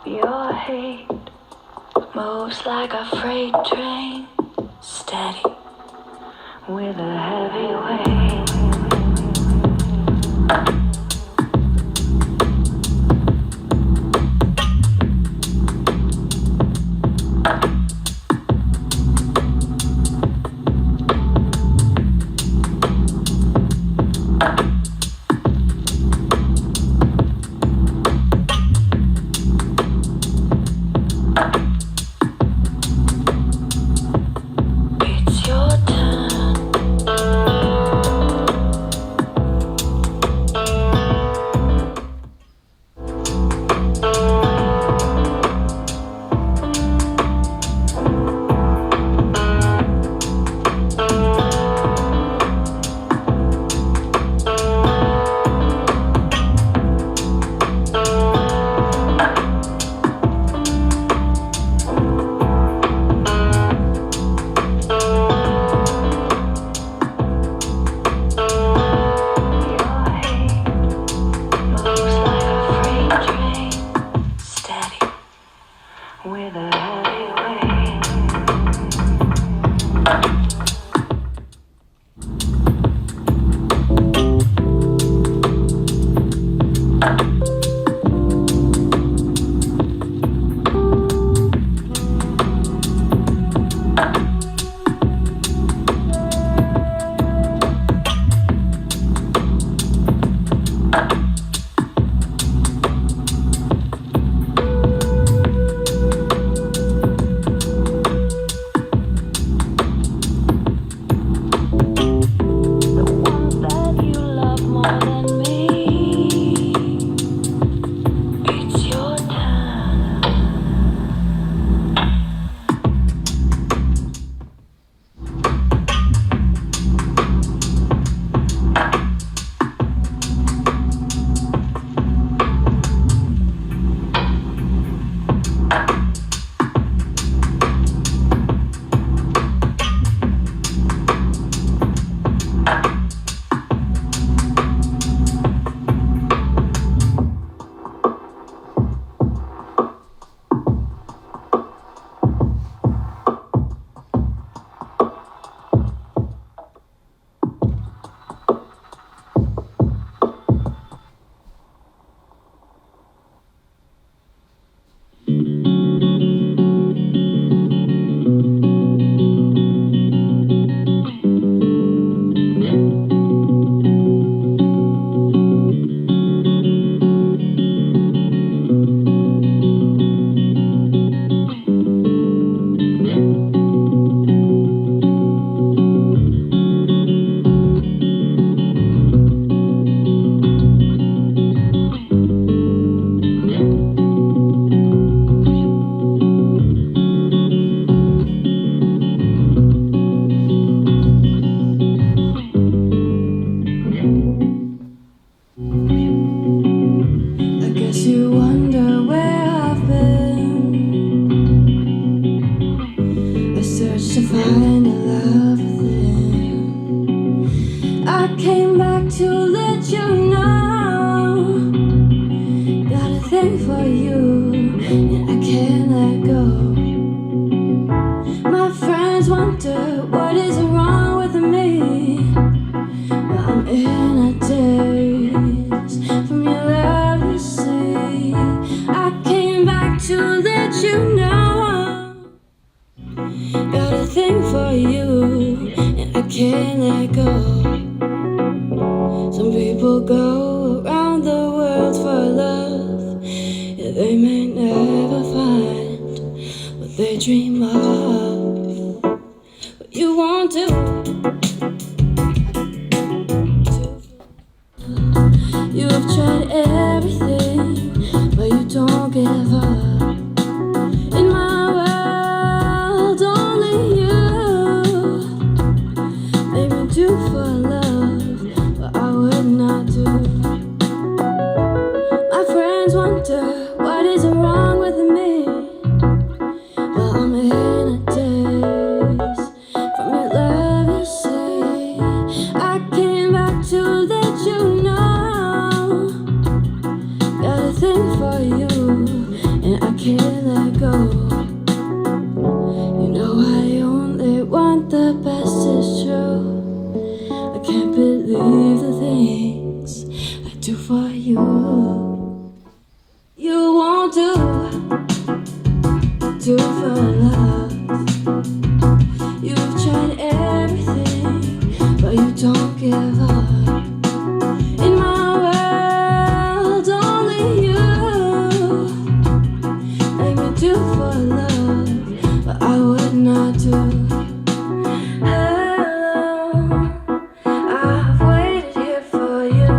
Your hate moves like a freight train, steady with a heavy weight. for love, but I would not do. Hello, I've waited here for you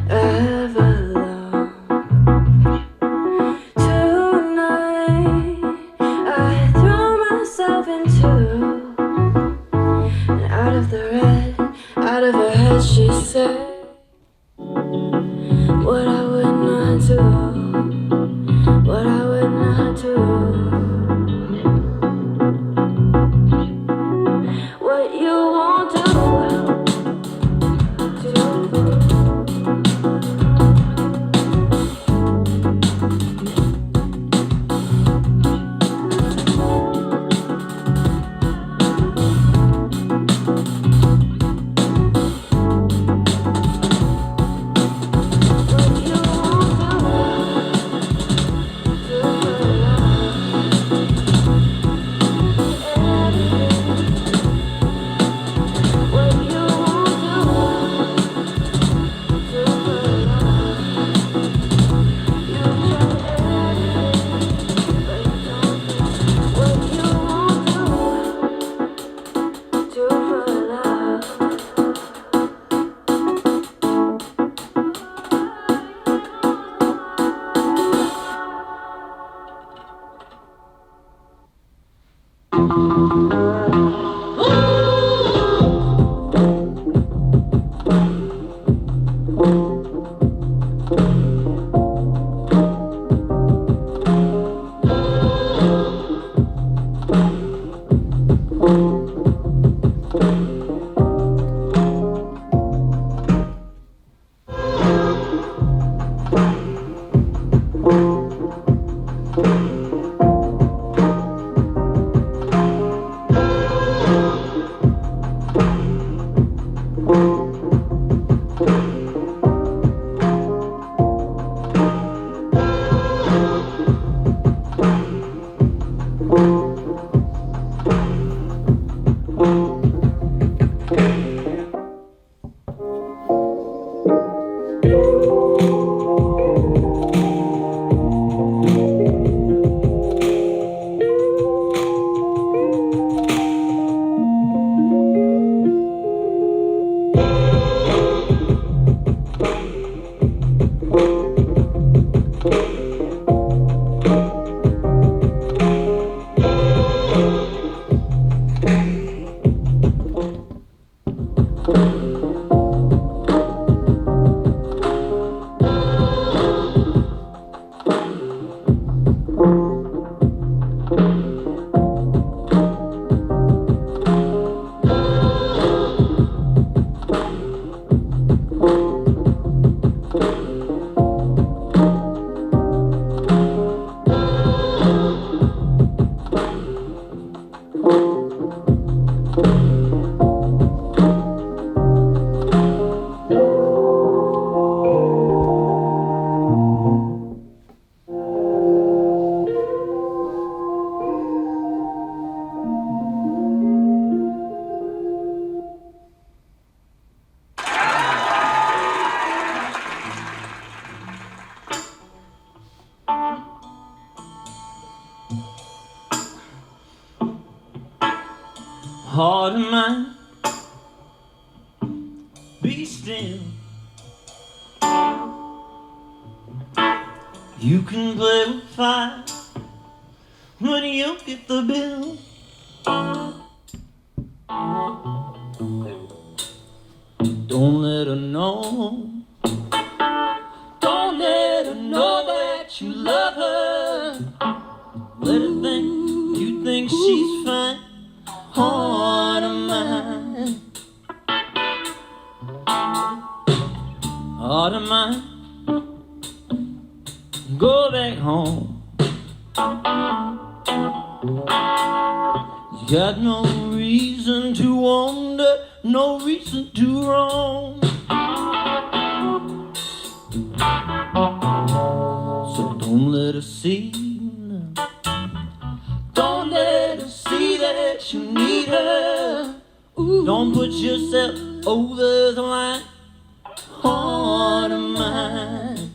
ever long. Tonight I throw myself into, and out of the red, out of her head she said what I would not do, what I would not do, what you won't do. Heart of mine, be still. You can play with fire, but you'll get the bill. Don't let her know. Don't let her know that you love her. Let her think you think she's fine. Heart of mine, heart of mine, go back home. You got no reason to wander, no reason to roam. So don't let her see. Don't let her see that you need her. Ooh. Don't put yourself over the line. Heart of mine.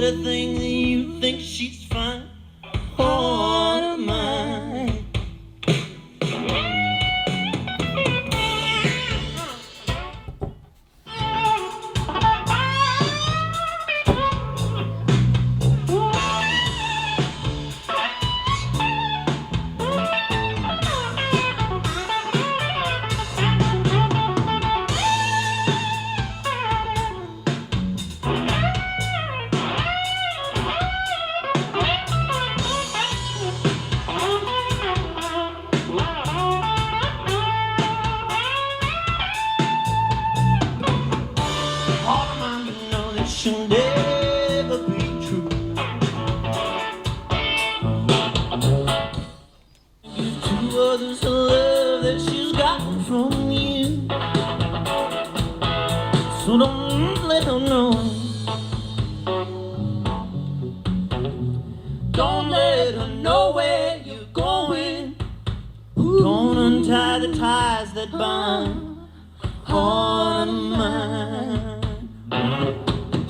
everything that you think she's fine. Heart of mine. She'll never be true. Give to others the love that she's gotten from you. So don't let her know. Don't let her know where you're going. Don't untie the ties that bind. Heart of mine.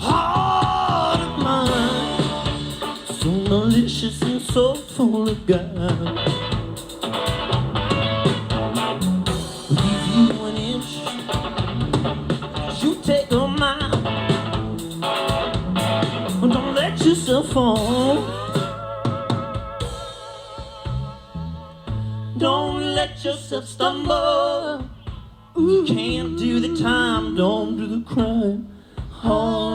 Heart of mine, so malicious and so full of guile. Give you an inch, you take a mile. Don't let yourself fall. Don't let yourself stumble. You can't do the time, don't do the crime. Heart